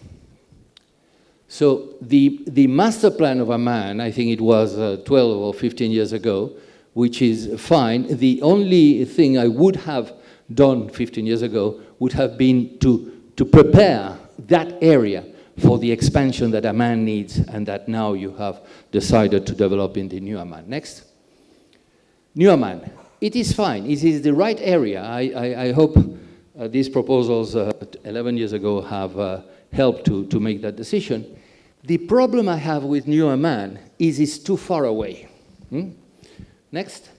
So the master plan of Amman, I think it was 12 or 15 years ago, which is fine. The only thing I would have done 15 years ago would have been to prepare that area for the expansion that Amman needs, and that now you have decided to develop in the new Amman. Next. New Amman. It is fine. It is the right area. I hope these proposals 11 years ago have helped to make that decision. The problem I have with New Amman is it's too far away. Next.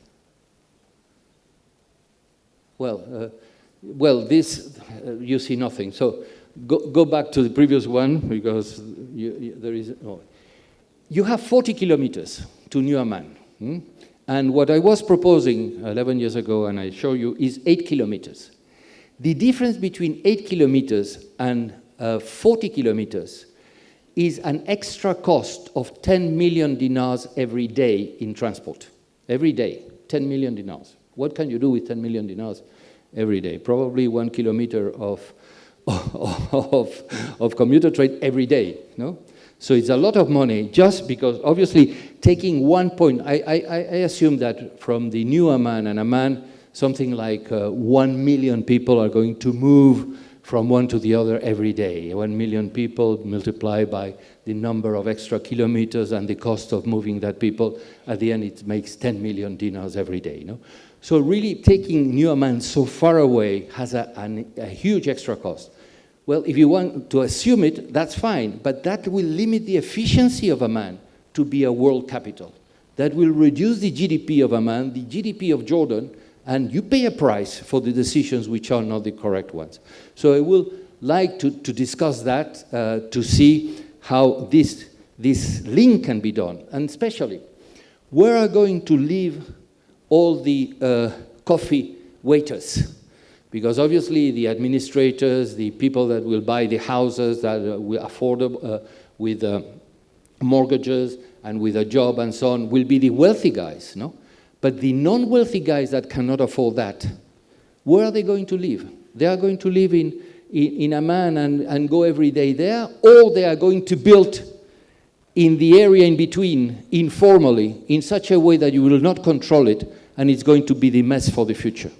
Well, this, you see nothing. So go back to the previous one, because there is, no. You have 40 kilometers to New Amman. And what I was proposing 11 years ago, and I show you, is 8 kilometers. The difference between 8 kilometers and 40 kilometers is an extra cost of 10 million dinars every day in transport. Every day, 10 million dinars. What can you do with 10 million dinars every day? Probably 1 kilometer of commuter train every day, no? So it's a lot of money, just because obviously taking 1 point, I assume that from the new Amman and Amman, something like 1 million people are going to move from one to the other every day. 1 million people multiplied by the number of extra kilometers and the cost of moving that people, at the end it makes 10 million dinars every day. No? So really taking New Amman so far away has a huge extra cost. Well, if you want to assume it, that's fine, but that will limit the efficiency of Amman to be a world capital, that will reduce the GDP of Amman, the GDP of Jordan, and you pay a price for the decisions which are not the correct ones. So I will like to discuss that, to see how this link can be done, and especially, where are going to live all the coffee waiters? Because obviously the administrators, the people that will buy the houses that will afford with mortgages and with a job and so on will be the wealthy guys, no? But the non-wealthy guys that cannot afford that, where are they going to live? They are going to live in Amman and go every day there, or they are going to build in the area in between, informally, in such a way that you will not control it, and it's going to be the mess for the future.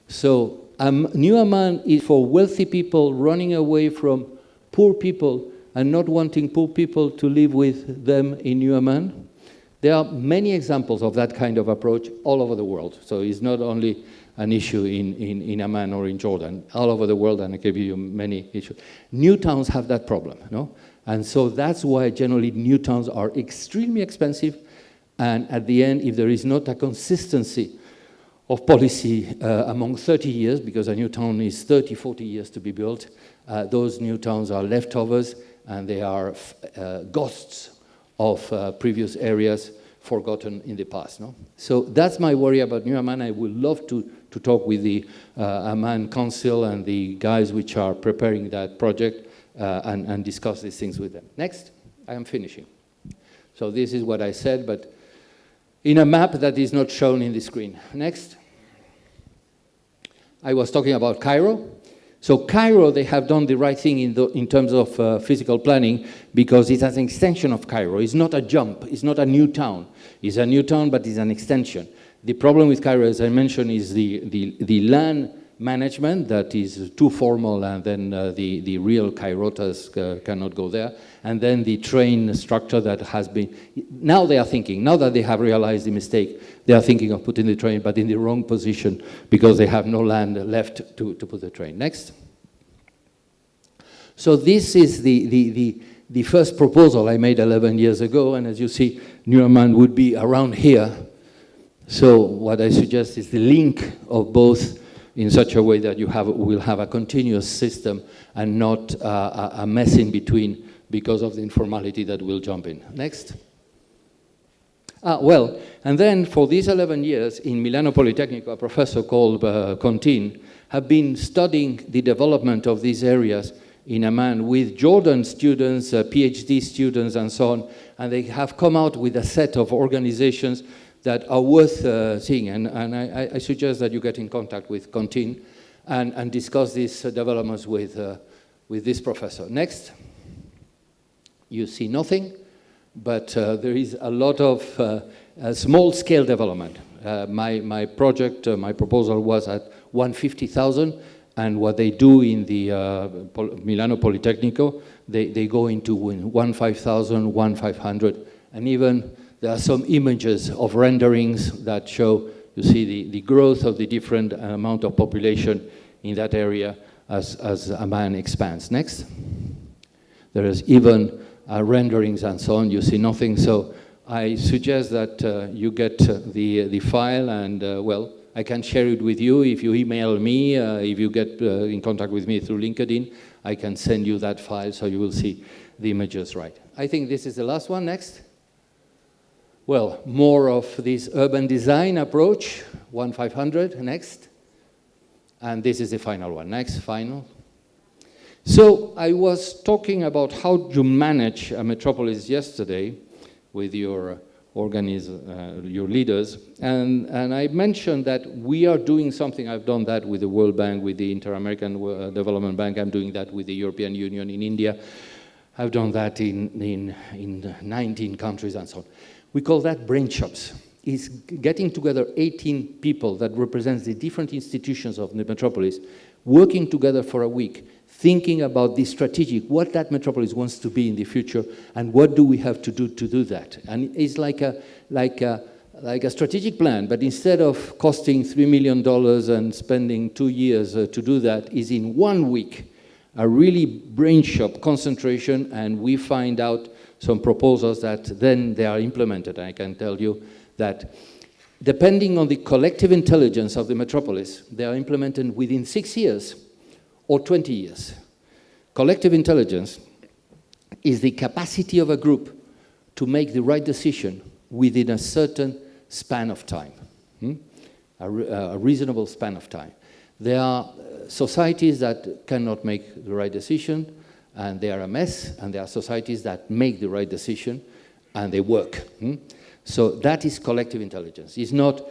So New Amman is for wealthy people running away from poor people and not wanting poor people to live with them in New Amman. There are many examples of that kind of approach all over the world. So it's not only an issue in Amman or in Jordan, all over the world, and I give you many issues. New towns have that problem, no? And so that's why generally new towns are extremely expensive, and at the end, if there is not a consistency of policy among 30 years, because a new town is 30, 40 years to be built, those new towns are leftovers, and they are ghosts of previous areas forgotten in the past. No? So that's my worry about New Amman. I would love to talk with the Amman Council and the guys which are preparing that project and discuss these things with them. Next, I am finishing. So this is what I said, but in a map that is not shown in the screen. Next. I was talking about Cairo. So Cairo, they have done the right thing in terms of physical planning, because it's an extension of Cairo. It's not a jump. It's not a new town. It's a new town, but it's an extension. The problem with Cairo, as I mentioned, is the land management that is too formal, and then the real Cairotas cannot go there. And then the train structure that has been... Now they are thinking, now that they have realized the mistake, they are thinking of putting the train, but in the wrong position, because they have no land left to put the train. Next. So this is the first proposal I made 11 years ago, and as you see, New Amman would be around here. So what I suggest is the link of both in such a way that you will have a continuous system and not a mess in between because of the informality that will jump in. Next. Well, and then for these 11 years in Milano Politecnico, a professor called Contin have been studying the development of these areas in Amman with Jordan students, PhD students, and so on, and they have come out with a set of organizations that are worth seeing, and I suggest that you get in contact with Contin and discuss these developments with this professor. Next. You see nothing, but there is a lot of small-scale development. My project, my proposal was at 150,000, and what they do in the Milano Politecnico, they go into 1,500, 1,500, and even there are some images of renderings that show, you see the growth of the different amount of population in that area as Amman expands. Next. There is even renderings and so on. You see nothing. So I suggest that you get the file, and well, I can share it with you. If you email me, if you get in contact with me through LinkedIn, I can send you that file so you will see the images right. I think this is the last one. Next. Well, more of this urban design approach, 1,500, next. And this is the final one, next, final. So I was talking about how you manage a metropolis yesterday with your your leaders, and I mentioned that we are doing something. I've done that with the World Bank, with the Inter-American Development Bank. I'm doing that with the European Union in India. I've done that in 19 countries and so on. We call that brain shops. It's getting together 18 people that represent the different institutions of the metropolis, working together for a week, thinking about the strategic, what that metropolis wants to be in the future, and what do we have to do that. And it's like a strategic plan, but instead of costing $3 million and spending 2 years to do that, is in 1 week, a really brain shop concentration, and we find out some proposals that then they are implemented. I can tell you that depending on the collective intelligence of the metropolis, they are implemented within 6 years or 20 years. Collective intelligence is the capacity of a group to make the right decision within a certain span of time, a reasonable span of time. There are societies that cannot make the right decision, and they are a mess, and there are societies that make the right decision, and they work. So that is collective intelligence. It's not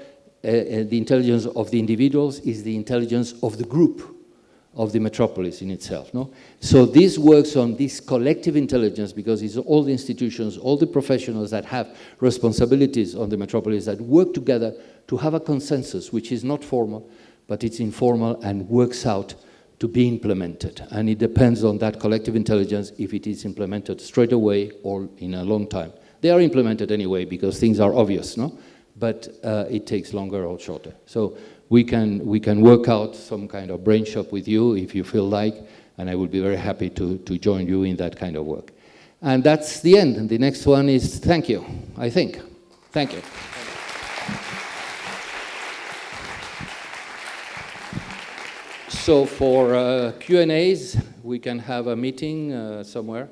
the intelligence of the individuals, it's the intelligence of the group, of the metropolis in itself. No? So this works on this collective intelligence because it's all the institutions, all the professionals that have responsibilities on the metropolis that work together to have a consensus, which is not formal, but it's informal and works out to be implemented. And it depends on that collective intelligence if it is implemented straight away or in a long time. They are implemented anyway because things are obvious, no? But it takes longer or shorter. So we can work out some kind of brain shop with you if you feel like, and I would be very happy to join you in that kind of work. And that's the end. And the next one is thank you, I think. Thank you. So for Q&As, we can have a meeting somewhere,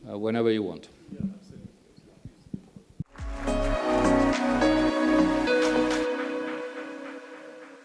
whenever you want. Yeah.